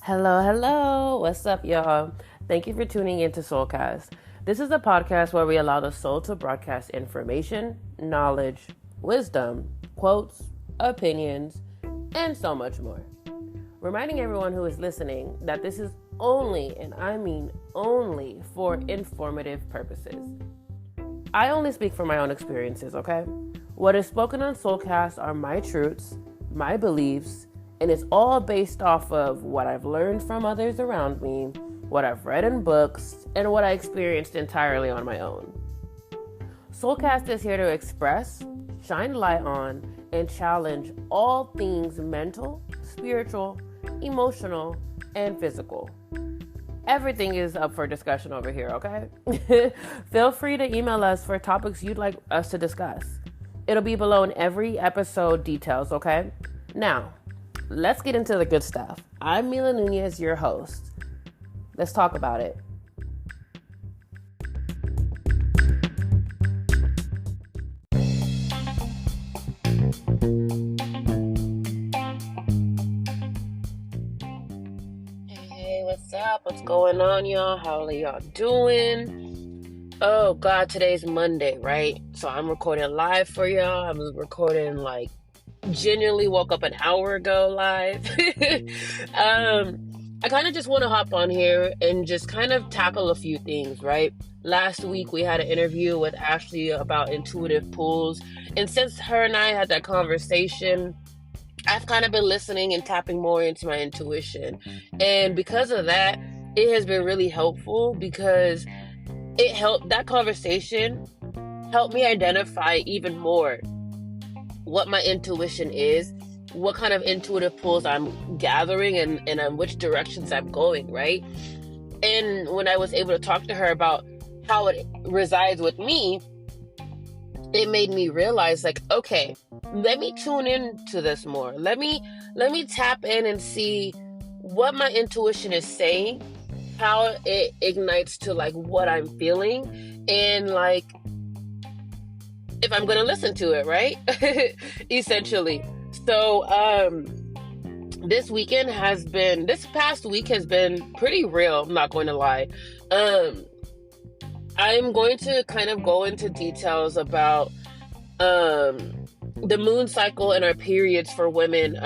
Hello, hello. What's up, y'all? Thank you for tuning in to Soulcast. This is a podcast where we allow the soul to broadcast information, knowledge, wisdom, quotes, opinions, and so much more. Reminding everyone who is listening that this is only, and I mean only, for informative purposes. I only speak from my own experiences, okay? What is spoken on Soulcast are my truths, my beliefs, and it's all based off of what I've learned from others around me, what I've read in books, and what I experienced entirely on my own. Soulcast is here to express, shine light on, and challenge all things mental, spiritual, emotional, and physical. Everything is up for discussion over here, okay? Feel free to email us for topics you'd like us to discuss. It'll be below in every episode details, okay? Now, let's get into the good stuff. I'm Meela Nunez, your host. Let's talk about it. Hey, what's up? What's going on, y'all? How are y'all doing? Oh, God, today's Monday, right? So I'm recording live for y'all. I'm recording genuinely woke up an hour ago live. I kind of just want to hop on here and just kind of tackle a few things, right? Last week we had an interview with Ashley about intuitive pulls, and since her and I had that conversation, I've kind of been listening and tapping more into my intuition, and because of that, it has been really helpful because that conversation helped me identify even more what my intuition is, what kind of intuitive pulls I'm gathering, and which directions I'm going, right? And when I was able to talk to her about how it resides with me, it made me realize, okay, let me tune into this more. Let me tap in and see what my intuition is saying, how it ignites to what I'm feeling, and if I'm going to listen to it, right? Essentially. So, this past week has been pretty real. I'm not going to lie. I'm going to kind of go into details about, the moon cycle and our periods for women,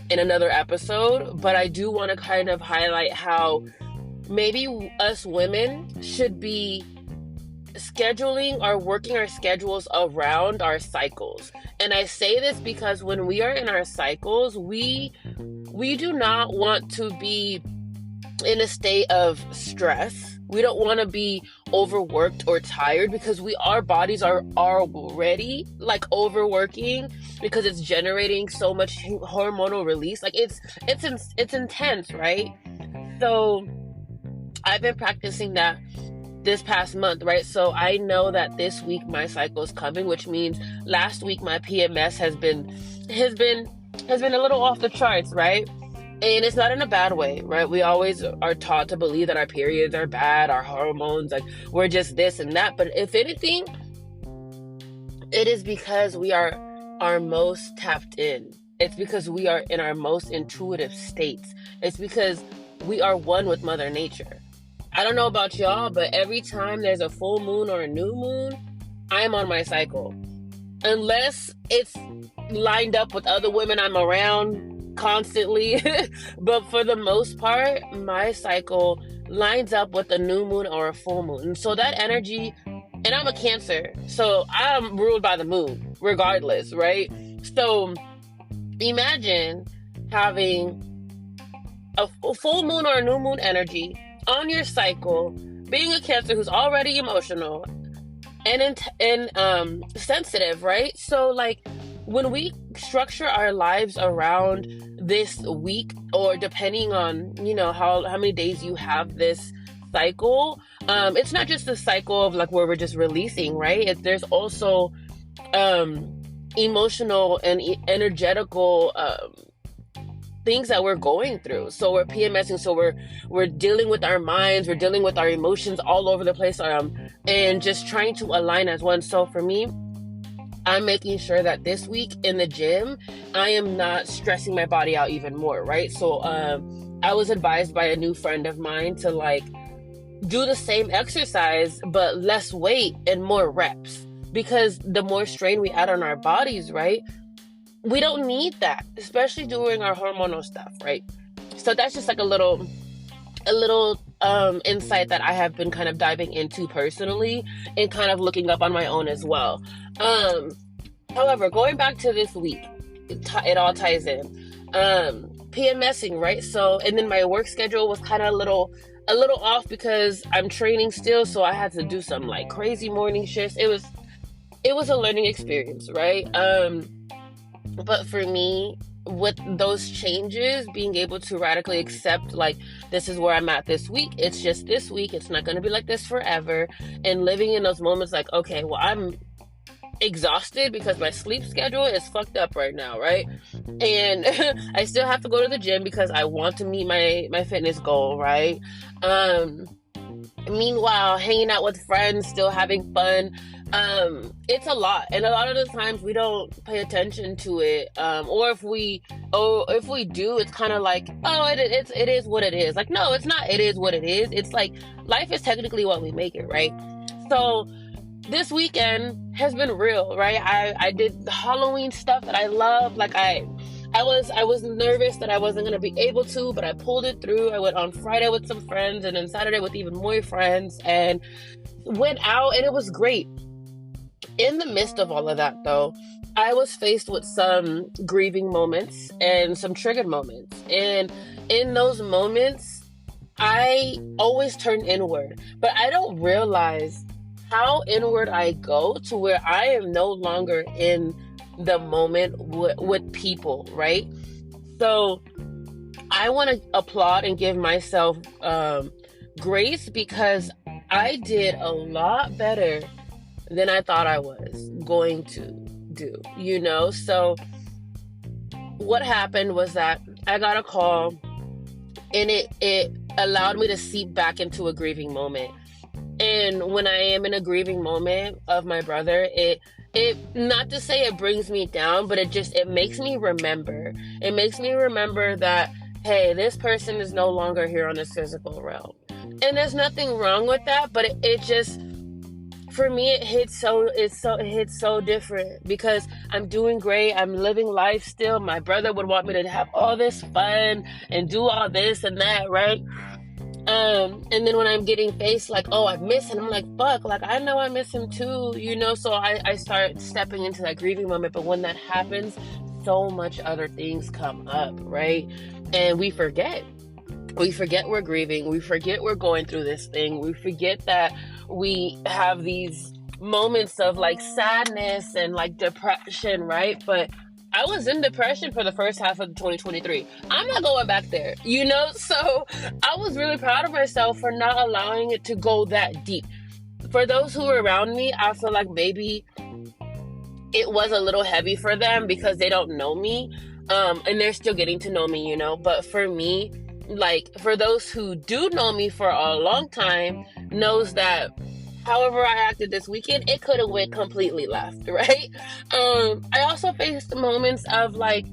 in another episode. But I do want to kind of highlight how maybe us women should be scheduling or working our schedules around our cycles. And I say this because when we are in our cycles, we do not want to be in a state of stress. We don't want to be overworked or tired because our bodies are already overworking because it's generating so much hormonal release. It's intense, right? So I've been practicing that this past month, right? So I know that this week my cycle is coming, which means last week my PMS has been a little off the charts, right? And it's not in a bad way, right? We always are taught to believe that our periods are bad, our hormones, we're just this and that. But if anything, it is because we are our most tapped in. It's because we are in our most intuitive states. It's because we are one with Mother Nature. I don't know about y'all, but every time there's a full moon or a new moon, I'm on my cycle. Unless it's lined up with other women I'm around constantly. But for the most part, my cycle lines up with a new moon or a full moon. And so that energy, and I'm a Cancer, so I'm ruled by the moon, regardless, right? So imagine having a full moon or a new moon energy on your cycle, being a Cancer who's already emotional and sensitive, right? So when we structure our lives around this week, or depending on how many days you have this cycle, it's not just the cycle of where we're just releasing, right? There's also emotional and energetical things that we're going through. So we're PMSing, so we're dealing with our minds, we're dealing with our emotions all over the place, and just trying to align as one. So for me, I'm making sure that this week in the gym, I am not stressing my body out even more, right? So I was advised by a new friend of mine to like do the same exercise but less weight and more reps, because the more strain we add on our bodies, right, we don't need that, especially during our hormonal stuff, right? So that's just like a little insight that I have been kind of diving into personally and kind of looking up on my own as well. However, going back to this week, it all ties in. PMSing, right? So, and then my work schedule was kind of a little off because I'm training still, so I had to do some like crazy morning shifts. It was a learning experience, right? But for me, with those changes, being able to radically accept, like, this is where I'm at this week. It's just this week. It's not going to be like this forever. And living in those moments like, okay, well, I'm exhausted because my sleep schedule is fucked up right now, right? And I still have to go to the gym because I want to meet my fitness goal, right? Meanwhile, hanging out with friends, still having fun. It's a lot, and a lot of the times we don't pay attention to it, or if we do, it's kind of like, oh, it is what it is. Like, no, it's not. It is what it is. It's like life is technically what we make it, right? So this weekend has been real, right? I did the Halloween stuff that I love. Like I was nervous that I wasn't gonna be able to, but I pulled it through. I went on Friday with some friends, and then Saturday with even more friends, and went out, and it was great. In the midst of all of that, though, I was faced with some grieving moments and some triggered moments. And in those moments, I always turn inward, but I don't realize how inward I go to where I am no longer in the moment with people, right? So I want to applaud and give myself grace, because I did a lot better than I thought I was going to do, you know? So what happened was that I got a call, and it allowed me to seep back into a grieving moment. And when I am in a grieving moment of my brother, it not to say it brings me down, but it makes me remember. It makes me remember that, hey, this person is no longer here on this physical realm. And there's nothing wrong with that, but it just, for me, it hits so different, because I'm doing great. I'm living life still. My brother would want me to have all this fun and do all this and that, right? And then when I'm getting faced like, oh, I miss him, I'm like, fuck, like, I know I miss him too, you know? So I start stepping into that grieving moment. But when that happens, so much other things come up, right? And we forget we're grieving. We forget we're going through this thing. We forget that we have these moments of like sadness and like depression, right? But I was in depression for the first half of 2023. I'm not going back there, you know? So I was really proud of myself for not allowing it to go that deep. For those who were around me, I feel like maybe it was a little heavy for them because they don't know me, and they're still getting to know me, you know? But for me, like, for those who do know me for a long time, knows that however I acted this weekend, it could have went completely left, right? I also faced moments of like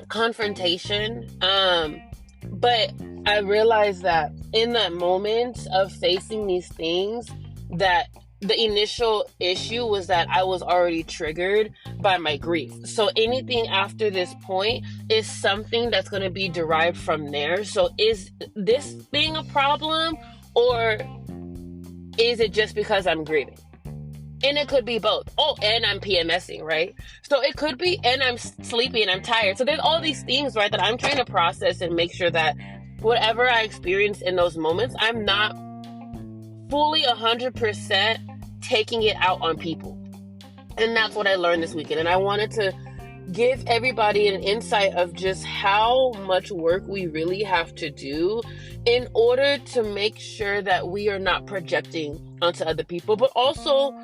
confrontation, but I realized that in that moment of facing these things, that the initial issue was that I was already triggered by my grief. So anything after this point is something that's going to be derived from there. So is this thing a problem, or is it just because I'm grieving? And it could be both. Oh, and I'm PMSing, right? So it could be, and I'm sleepy and I'm tired. So there's all these things, right, that I'm trying to process and make sure that whatever I experience in those moments, I'm not fully 100% taking it out on people. And that's what I learned this weekend. And I wanted to give everybody an insight of just how much work we really have to do in order to make sure that we are not projecting onto other people, but also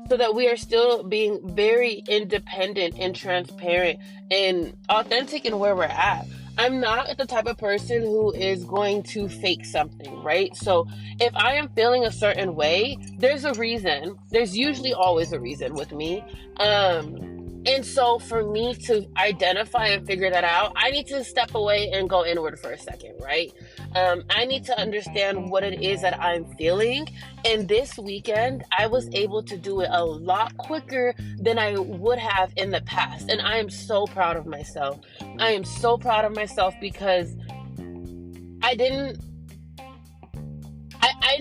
so that we are still being very independent and transparent and authentic in where we're at. I'm not the type of person who is going to fake something, right? So if I am feeling a certain way, there's a reason. There's usually always a reason with me. And And so for me to identify and figure that out, I need to step away and go inward for a second, right? I need to understand what it is that I'm feeling. And this weekend, I was able to do it a lot quicker than I would have in the past. And I am so proud of myself. I am so proud of myself because I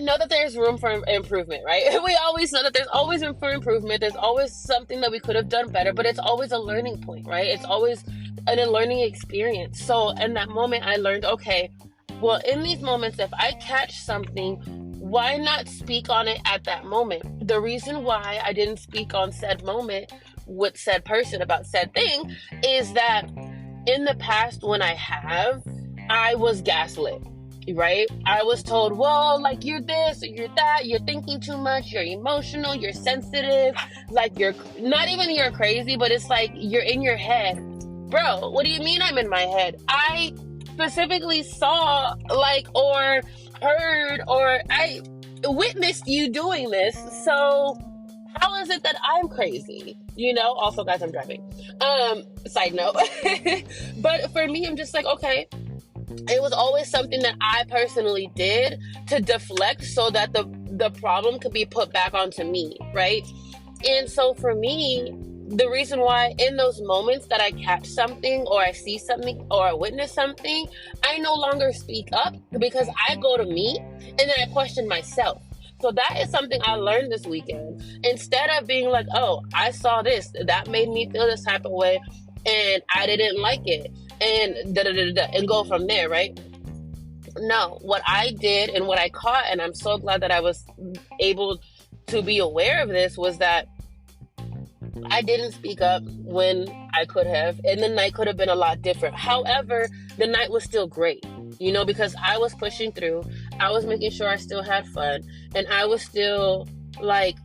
know that there's room for improvement, right? We always know that there's always room for improvement. There's always something that we could have done better, but it's always a learning point, right? It's always a learning experience. So in that moment, I learned, okay, well, in these moments, if I catch something, why not speak on it at that moment? The reason why I didn't speak on said moment with said person about said thing is that in the past, when I was gaslit. Right? I was told, well, like, you're this or you're that, you're thinking too much, you're emotional, you're sensitive, like, you're not even you're crazy, but it's like you're in your head. Bro, what do you mean I'm in my head? I specifically saw, like, or heard, or I witnessed you doing this, so how is it that I'm crazy? You know? Also, guys, I'm driving. Side note. But for me, I'm just like, okay, it was always something that I personally did to deflect so that the problem could be put back onto me, right? And so for me, the reason why in those moments that I catch something or I see something or I witness something, I no longer speak up because I go to me and then I question myself. So that is something I learned this weekend. Instead of being like, oh, I saw this, that made me feel this type of way and I didn't like it. And and go from there, right? No, what I did and what I caught, and I'm so glad that I was able to be aware of this, was that I didn't speak up when I could have, and the night could have been a lot different. However, the night was still great, you know, because I was pushing through, I was making sure I still had fun, and I was still like,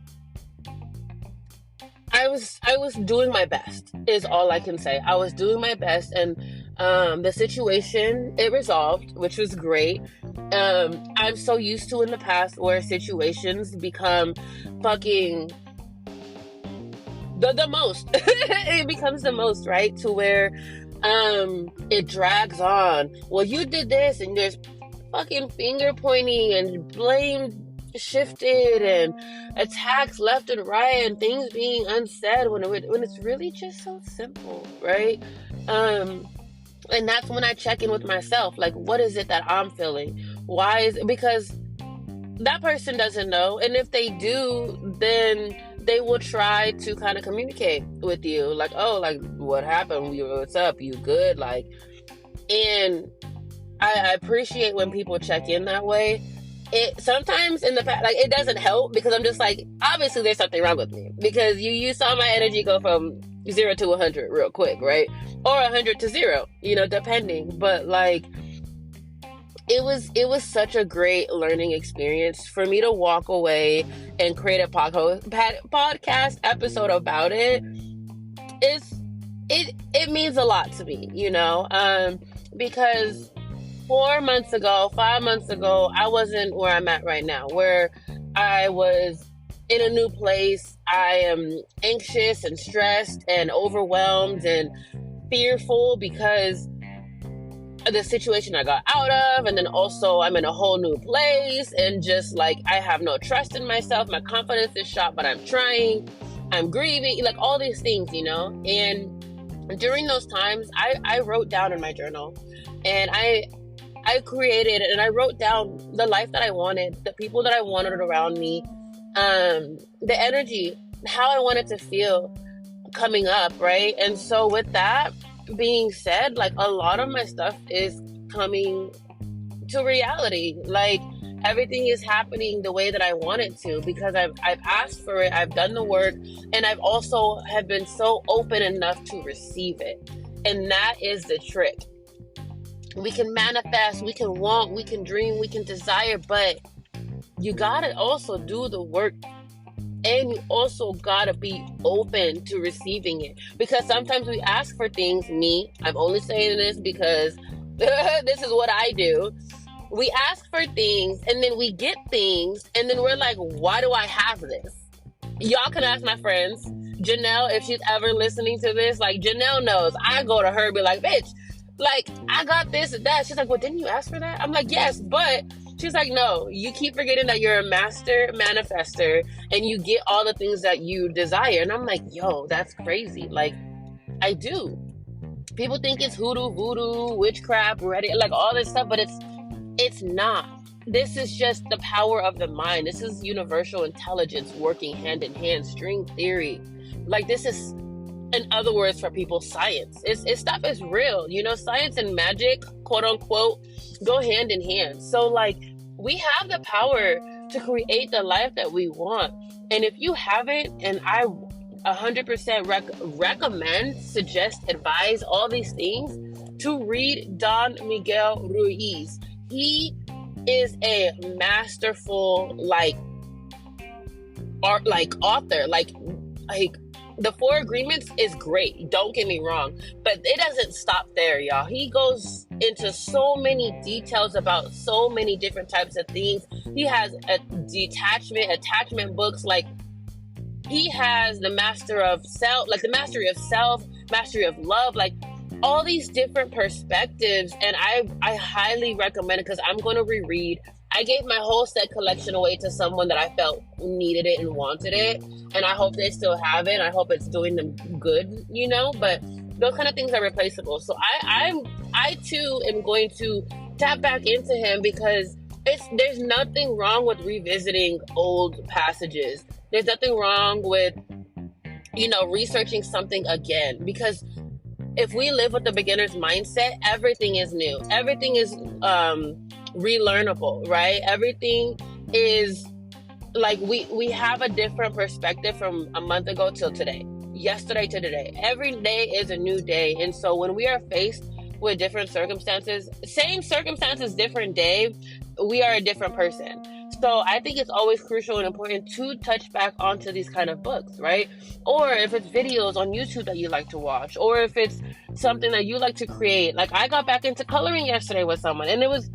I was doing my best is all I can say. I was doing my best, and the situation, it resolved, which was great. I'm so used to in the past where situations become fucking the most. It becomes the most, right? To where it drags on. Well, you did this, and there's fucking finger pointing and blame shifted and attacks left and right and things being unsaid when it's really just so simple, right? And that's when I check in with myself, like, what is it that I'm feeling? Why is it? Because that person doesn't know, and if they do, then they will try to kind of communicate with you, like, oh, like, what happened? What's up? You good? Like, and I appreciate when people check in that way. It sometimes in the past, like, it doesn't help because I'm just like, obviously there's something wrong with me because you saw my energy go from 0 to 100 real quick, right? Or 100 to 0, you know, depending. But like, it was such a great learning experience for me to walk away and create a podcast episode about it. It means a lot to me, you know, because 5 months ago, I wasn't where I'm at right now, where I was in a new place. I am anxious and stressed and overwhelmed and fearful because of the situation I got out of. And then also I'm in a whole new place and just like, I have no trust in myself. My confidence is shot, but I'm trying. I'm grieving, like all these things, you know? And during those times, I wrote down in my journal and I created and I wrote down the life that I wanted, the people that I wanted around me, the energy, how I wanted to feel coming up, right? And so with that being said, like, a lot of my stuff is coming to reality. Like, everything is happening the way that I want it to because I've asked for it, I've done the work, and I've also have been so open enough to receive it. And that is the trick. We can manifest, we can want, we can dream, we can desire, but you gotta also do the work, and you also gotta be open to receiving it. Because sometimes we ask for things, I'm only saying this because this is what I do. We ask for things, and then we get things, and then we're like, why do I have this? Y'all can ask my friends. Janelle, if she's ever listening to this, like, Janelle knows. I go to her and be like, bitch, like, I got this and that. She's like, well, didn't you ask for that? I'm like, yes, but she's like, no, you keep forgetting that you're a master manifester and you get all the things that you desire. And I'm like, yo, that's crazy. Like, I do. People think it's hoodoo, voodoo, witchcraft, Reddit, like all this stuff, but it's not. This is just the power of the mind. This is universal intelligence working hand in hand, string theory. Like, this is, in other words for people, science. It's stuff is real. You know, science and magic, quote unquote, go hand in hand. So, like, we have the power to create the life that we want. And if you haven't, and I 100% recommend, suggest, advise, all these things, to read Don Miguel Ruiz. He is a masterful, author. Like the Four Agreements is great, don't get me wrong, but it doesn't stop there, y'all. He goes into so many details about so many different types of things. He has attachment books. Like, he has the mastery of self, mastery of love, like all these different perspectives. And I highly recommend it, because I'm going to reread. I gave my whole set collection away to someone that I felt needed it and wanted it. And I hope they still have it. I hope it's doing them good, you know, but those kind of things are replaceable. So I too am going to tap back into him, because there's nothing wrong with revisiting old passages. There's nothing wrong with, you know, researching something again, because if we live with the beginner's mindset, everything is new. Everything is relearnable, right? Everything is like, we have a different perspective from a month ago till today, yesterday to today. Every day is a new day. And so when we are faced with different circumstances, same circumstances, different day, we are a different person. So I think it's always crucial and important to touch back onto these kind of books, right? Or if it's videos on YouTube that you like to watch, or if it's something that you like to create. Like, I got back into coloring yesterday with someone, and it was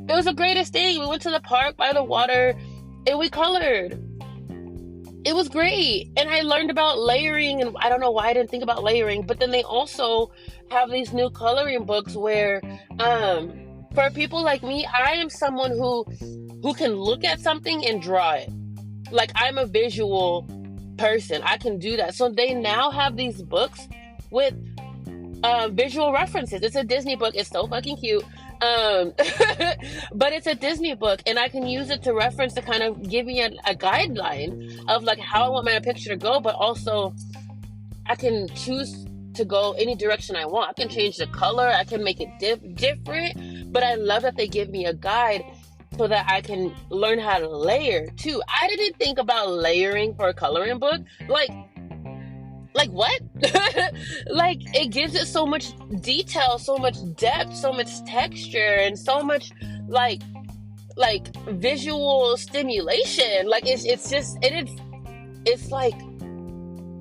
the greatest thing. We went to the park by the water and we colored. It was great. And I learned about layering, and I don't know why I didn't think about layering, but then they also have these new coloring books where, for people like me, I am someone who can look at something and draw it. Like, I'm a visual person. I can do that. So they now have these books with visual references. It's a Disney book. It's so fucking cute. But it's a Disney book, and I can use it to reference, to kind of give me a guideline of like how I want my picture to go, but also I can choose to go any direction I want. I can change the color. I can make it different, but I love that they give me a guide so that I can learn how to layer too. I didn't think about layering for a coloring book. Like what? Like, it gives it so much detail, so much depth, so much texture, and so much like visual stimulation. Like, it's like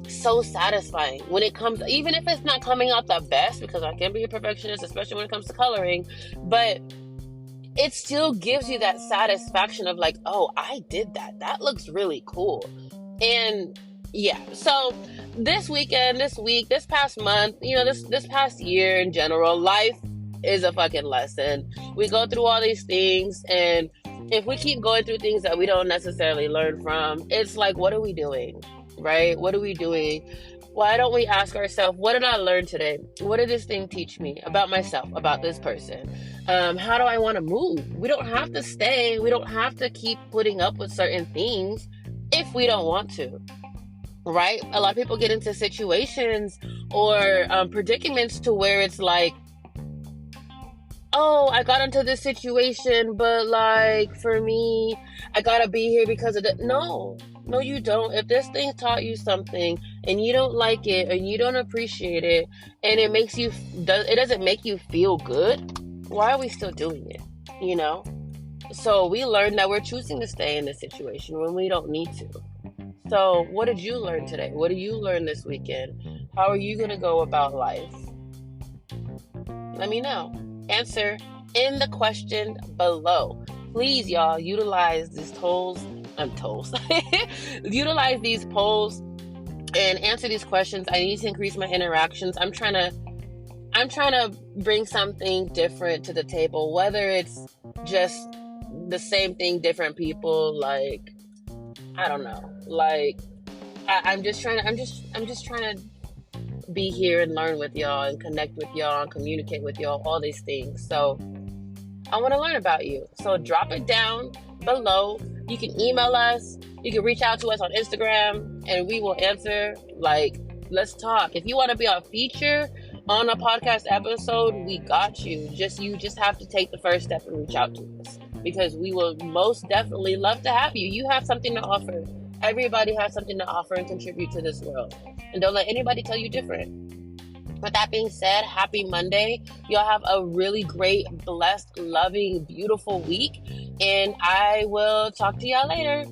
so satisfying when it comes, even if it's not coming out the best, because I can be a perfectionist, especially when it comes to coloring, but it still gives you that satisfaction of like, oh, I did that. That looks really cool. And yeah, so this weekend, this week, this past month, you know, this past year in general, life is a fucking lesson. We go through all these things, and if we keep going through things that we don't necessarily learn from, it's like, what are we doing, right? What are we doing? Why don't we ask ourselves, what did I learn today? What did this thing teach me about myself, about this person? How do I want to move? We don't have to stay. We don't have to keep putting up with certain things if we don't want to. Right? A lot of people get into situations or predicaments to where it's like, oh, I got into this situation, but like, for me, I gotta be here because of that. No, you don't. If this thing taught you something and you don't like it, and you don't appreciate it, and it doesn't make you feel good, why are we still doing it? You know? So we learned that we're choosing to stay in this situation when we don't need to. So what did you learn today? What did you learn this weekend? How are you going to go about life? Let me know. Answer in the question below. Please, y'all, utilize these polls. Utilize these polls and answer these questions. I need to increase my interactions. I'm trying to bring something different to the table, whether it's just the same thing, different people. Like, I don't know. Like, I'm just trying to be here and learn with y'all and connect with y'all and communicate with y'all, all these things. So I want to learn about you. So drop it down below. You can email us. You can reach out to us on Instagram and we will answer. Like, let's talk. If you want to be a feature on a podcast episode, we got you. You just have to take the first step and reach out to us, because we will most definitely love to have you. You have something to offer. Everybody has something to offer and contribute to this world. And don't let anybody tell you different. With that being said, happy Monday. Y'all have a really great, blessed, loving, beautiful week. And I will talk to y'all later.